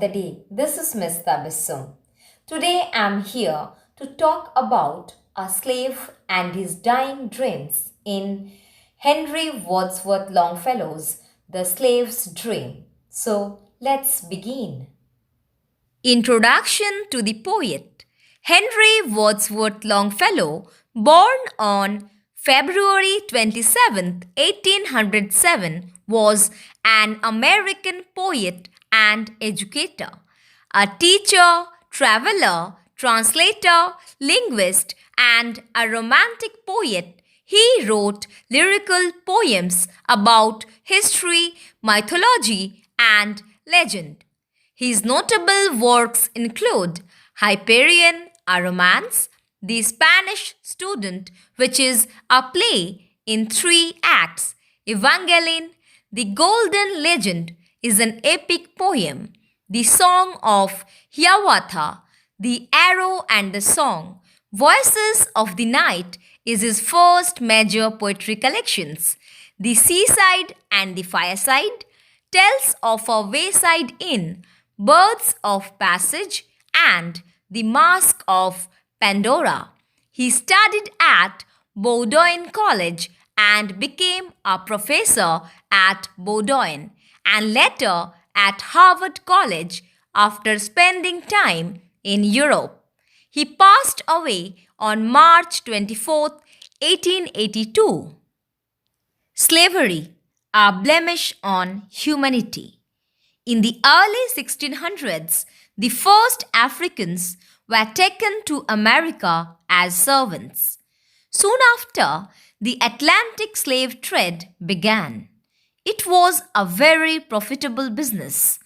the day. This is Miss Tabassum. Today I'm here to talk about a slave and his dying dreams in Henry Wadsworth Longfellow's The Slave's Dream. So let's begin. Introduction to the poet Henry Wadsworth Longfellow, born on February 27, 1807, was an American poet and educator, a teacher, traveler, translator, linguist, and a romantic poet. He wrote lyrical poems about history, mythology, and legend. His notable works include Hyperion, a romance, The Spanish Student, which is a play in 3 acts, Evangeline, The Golden Legend is an epic poem, The Song of Hiawatha, The Arrow and the Song, Voices of the Night is his first major poetry collections, The Seaside and the Fireside, Tales of a Wayside Inn, Birds of Passage, and The Mask of Pandora. He studied at Bowdoin College and became a professor at Bowdoin and later at Harvard College after spending time in Europe. He passed away on March 24, 1882. Slavery, a blemish on humanity. In the early 1600s, the first Africans were taken to America as servants. Soon after, the Atlantic slave trade began. It was a very profitable business.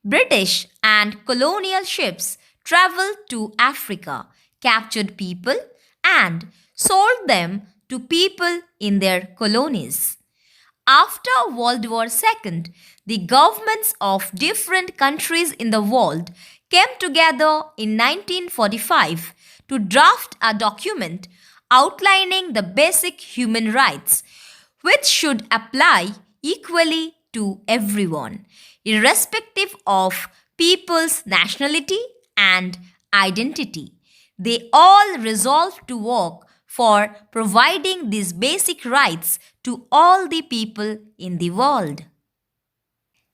British and colonial ships traveled to Africa, captured people, and sold them to people in their colonies. After World War II, the governments of different countries in the world came together in 1945 to draft a document outlining the basic human rights, which should apply equally to everyone, irrespective of people's nationality and identity. They all resolved to work for providing these basic rights to all the people in the world.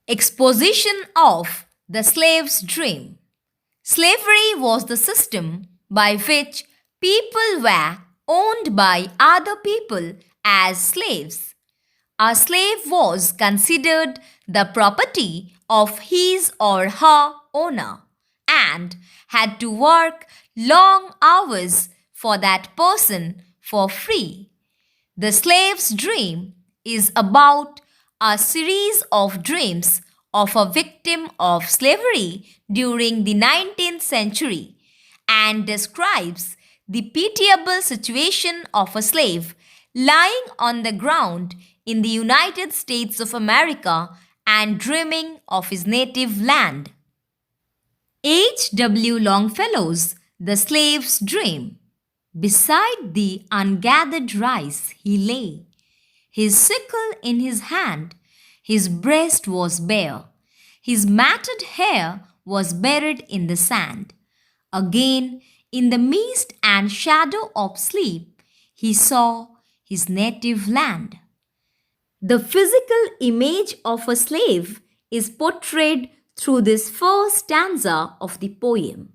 Exposition of the slave's dream. Slavery was the system by which people were owned by other people as slaves. A slave was considered the property of his or her owner and had to work long hours for that person for free. The slave's dream is about a series of dreams of a victim of slavery during the 19th century and describes the pitiable situation of a slave lying on the ground in the United States of America and dreaming of his native land. H. W. Longfellow's The Slave's Dream. Beside the ungathered rice he lay, his sickle in his hand, his breast was bare, his matted hair was buried in the sand. Again, in the mist and shadow of sleep, he saw his native land. The physical image of a slave is portrayed through this first stanza of the poem.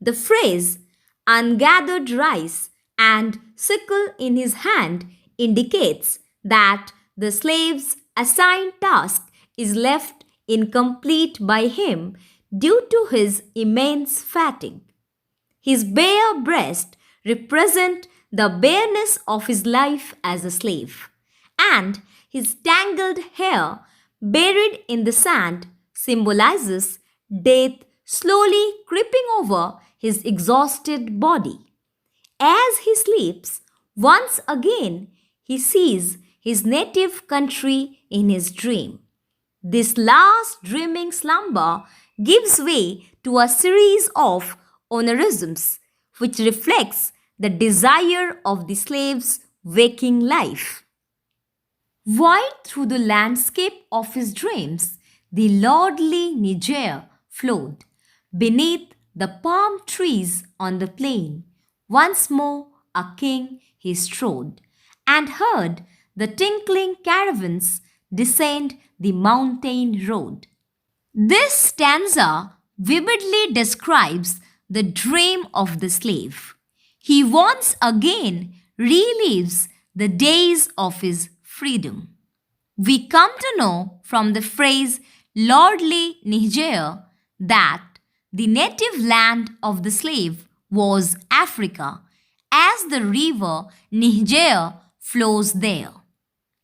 The phrase, ungathered rice and sickle in his hand, indicates that the slave's assigned task is left incomplete by him due to his immense fatigue. His bare breast represents the bareness of his life as a slave, and his tangled hair buried in the sand symbolizes death slowly creeping over his exhausted body. As he sleeps, once again he sees his native country in his dream. This last dreaming slumber gives way to a series of onarisms, which reflects the desire of the slave's waking life. Wide through the landscape of his dreams, the lordly Niger flowed beneath the palm trees on the plain. Once more a king he strode, and heard the tinkling caravans descend the mountain road. This stanza vividly describes the dream of the slave. He once again relives the days of his freedom. We come to know from the phrase lordly Niger that the native land of the slave was Africa, as the river Niger flows there.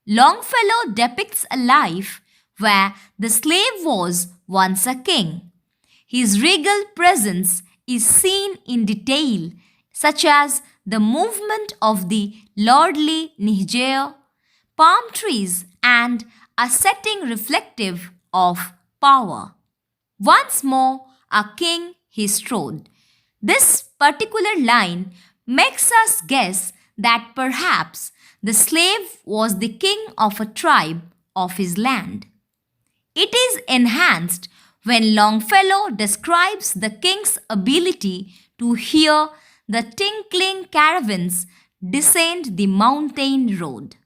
Longfellow depicts a life where the slave was once a king. His regal presence is seen in detail, such as the movement of the lordly Niger, palm trees, and a setting reflective of power. Once more, a king he strode. This particular line makes us guess that perhaps the slave was the king of a tribe of his land. It is enhanced when Longfellow describes the king's ability to hear the tinkling caravans descend the mountain road.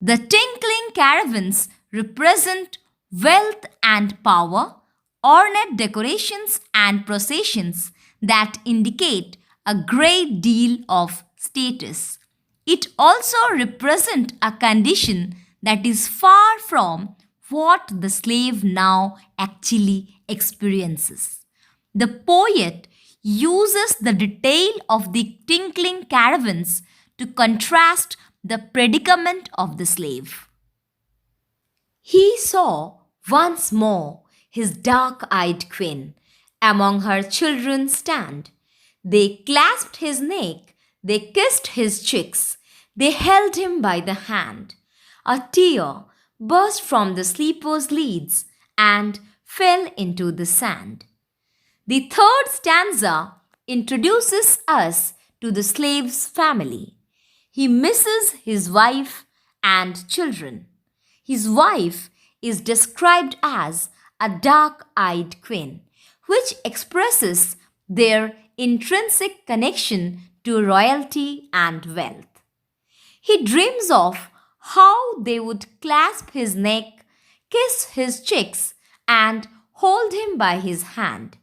The tinkling caravans represent wealth and power, ornate decorations and processions that indicate a great deal of status. It also represents a condition that is far from what the slave now actually experiences. The poet uses the detail of the tinkling caravans to contrast the predicament of the slave. He saw once more his dark-eyed queen among her children stand. They clasped his neck, they kissed his cheeks, they held him by the hand. A tear burst from the sleeper's lids and fell into the sand. The third stanza introduces us to the slave's family. He misses his wife and children. His wife is described as a dark-eyed queen, which expresses their intrinsic connection to royalty and wealth. He dreams of how they would clasp his neck, kiss his cheeks, and hold him by his hand.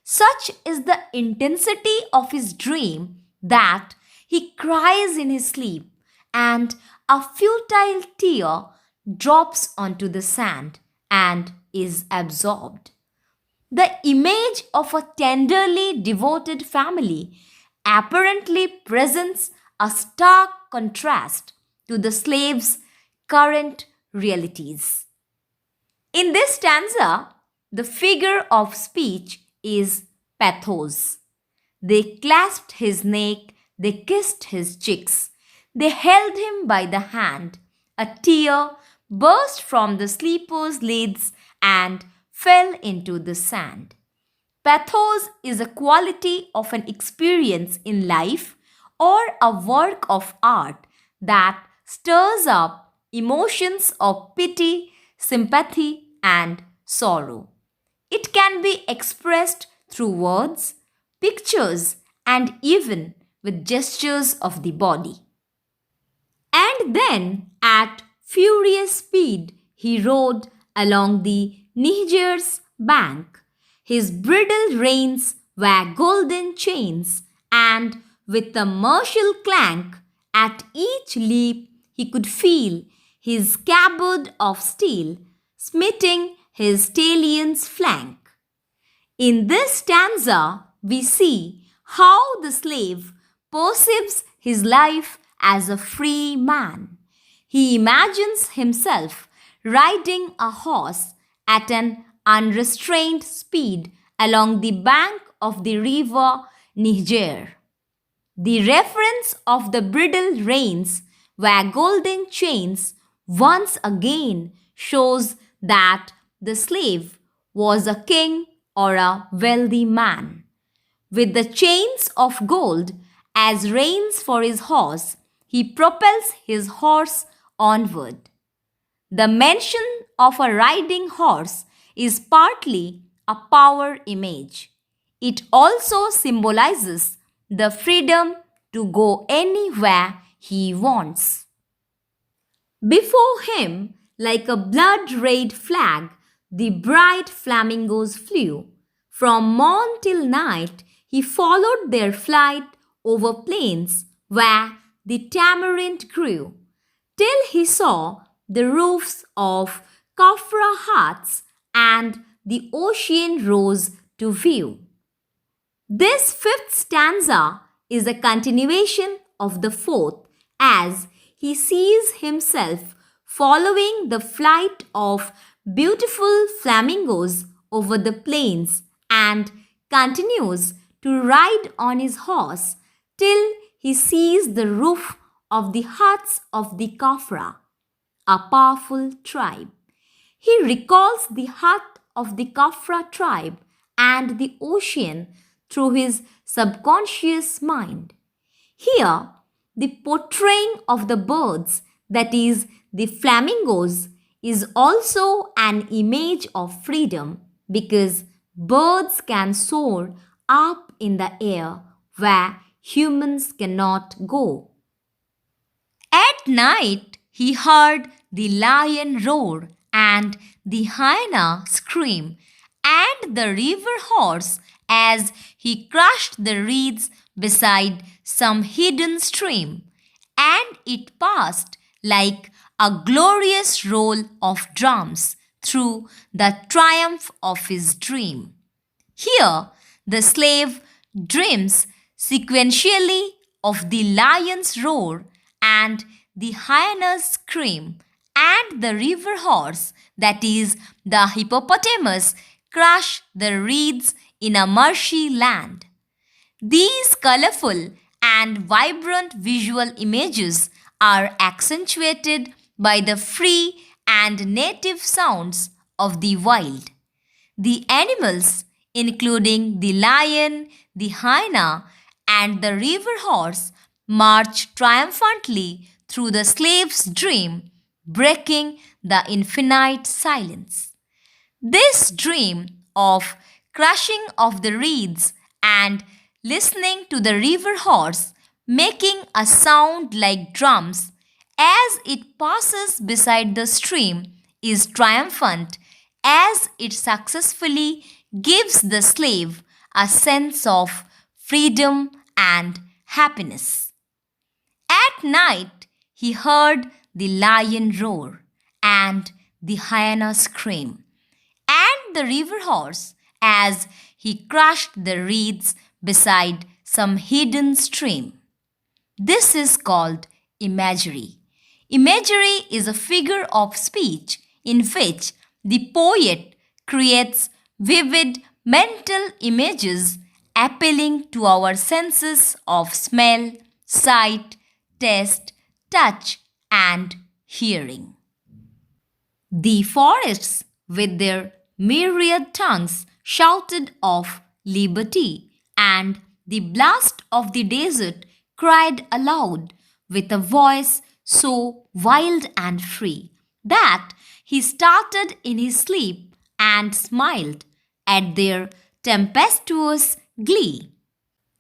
Such is the intensity of his dream that he cries in his sleep, and a futile tear drops onto the sand and is absorbed. The image of a tenderly devoted family apparently presents a stark contrast to the slave's current realities. In this stanza, the figure of speech is pathos. They clasped his neck, they kissed his cheeks, they held him by the hand. A tear burst from the sleeper's lids and fell into the sand. Pathos is a quality of an experience in life or a work of art that stirs up emotions of pity, sympathy, and sorrow. It can be expressed through words, pictures, and even with gestures of the body. And then, at furious speed, he rode along the Niger's bank. His bridle reins were golden chains, and with a martial clank, at each leap he could feel his scabbard of steel smiting his stallion's flank. In this stanza, we see how the slave perceives his life as a free man. He imagines himself riding a horse at an unrestrained speed along the bank of the river Niger. The reference of the bridle reins were golden chains once again shows that the slave was a king or a wealthy man. With the chains of gold as reins for his horse, he propels his horse onward. The mention of a riding horse is partly a power image. It also symbolizes the freedom to go anywhere he wants. Before him, like a blood-red flag, the bright flamingos flew. From morn till night, he followed their flight over plains where the tamarind grew, till he saw the roofs of Kafra huts and the ocean rose to view. This fifth stanza is a continuation of the fourth as he sees himself following the flight of beautiful flamingos over the plains and continues to ride on his horse till he sees the roof of the huts of the Kafra, a powerful tribe. He recalls the hut of the Kafra tribe and the ocean through his subconscious mind. Here, the portraying of the birds, that is, the flamingos, is also an image of freedom because birds can soar up in the air where humans cannot go. At night, he heard the lion roar and the hyena scream and the river horse as he crushed the reeds beside some hidden stream, and it passed like a glorious roll of drums through the triumph of his dream. Here, the slave dreams sequentially of the lion's roar and the hyena's scream and the river horse, that is, the hippopotamus, crush the reeds in a marshy land. These colorful and vibrant visual images are accentuated by the free and native sounds of the wild. The animals, including the lion, the hyena, and the river horse, march triumphantly through the slave's dream, breaking the infinite silence. This dream of crushing of the reeds and listening to the river horse making a sound like drums as it passes beside the stream is triumphant as it successfully gives the slave a sense of freedom and happiness. At night, he heard the lion roar and the hyena scream, and the river horse as he crushed the reeds beside some hidden stream. This is called imagery. Imagery is a figure of speech in which the poet creates vivid mental images appealing to our senses of smell, sight, taste, touch, and hearing. The forests, with their myriad tongues, shouted of liberty, and the blast of the desert cried aloud with a voice so wild and free that he started in his sleep and smiled at their tempestuous glee.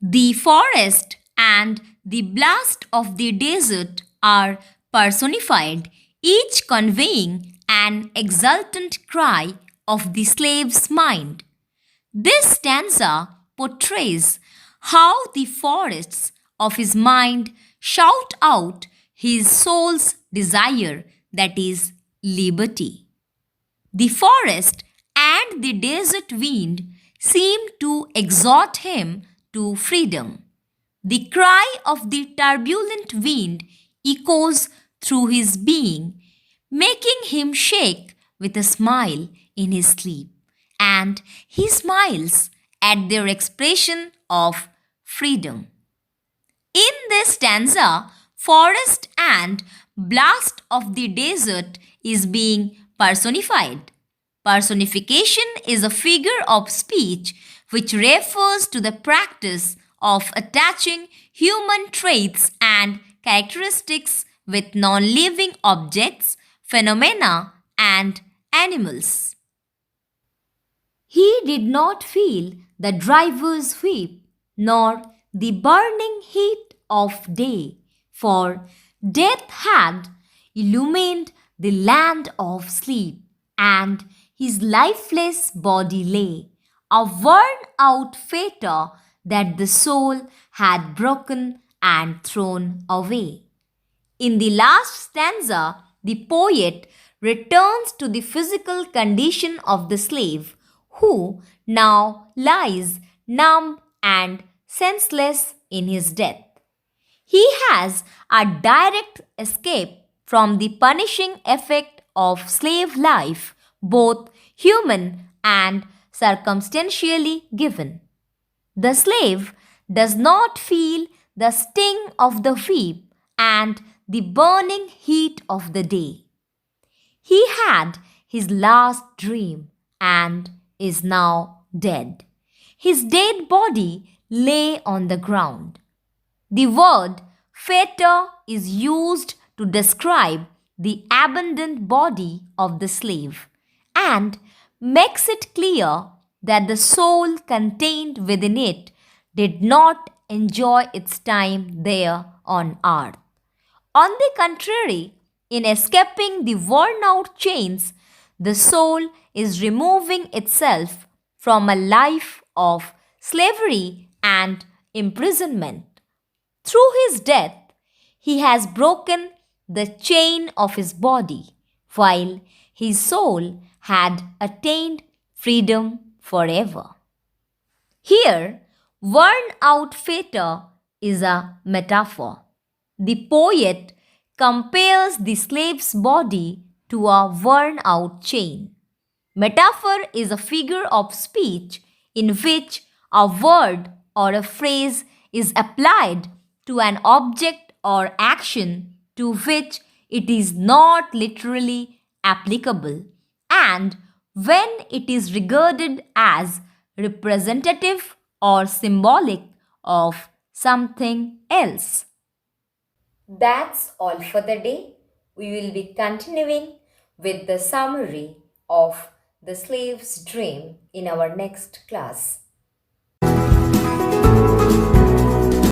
The forest and the blast of the desert are personified, each conveying an exultant cry of the slave's mind. This stanza portrays how the forests of his mind shout out his soul's desire, that is, liberty. The forest and the desert wind seem to exhort him to freedom. The cry of the turbulent wind echoes through his being, making him shake with a smile in his sleep, and he smiles at their expression of freedom. In this stanza, forest and blast of the desert is being personified. Personification is a figure of speech which refers to the practice of attaching human traits and characteristics with non-living objects, phenomena, and animals. He did not feel the driver's whip nor the burning heat of day, for death had illumined the land of sleep, and his lifeless body lay, a worn out fetter that the soul had broken and thrown away. In the last stanza, the poet returns to the physical condition of the slave, who now lies numb and senseless in his death. He has a direct escape from the punishing effect of slave life, both human and circumstantially given. The slave does not feel the sting of the whip and the burning heat of the day. He had his last dream and is now dead. His dead body lay on the ground. The word fetter is used to describe the abandoned body of the slave and makes it clear that the soul contained within it did not enjoy its time there on earth. On the contrary, in escaping the worn out chains, the soul is removing itself from a life of slavery and imprisonment. Through his death, he has broken the chain of his body, while his soul had attained freedom forever. Here, worn out fetter is a metaphor. The poet compares the slave's body to a worn out chain. Metaphor is a figure of speech in which a word or a phrase is applied to an object or action to which it is not literally applicable, and when it is regarded as representative or symbolic of something else. That's all for the day. We will be continuing with the summary of the slave's dream in our next class.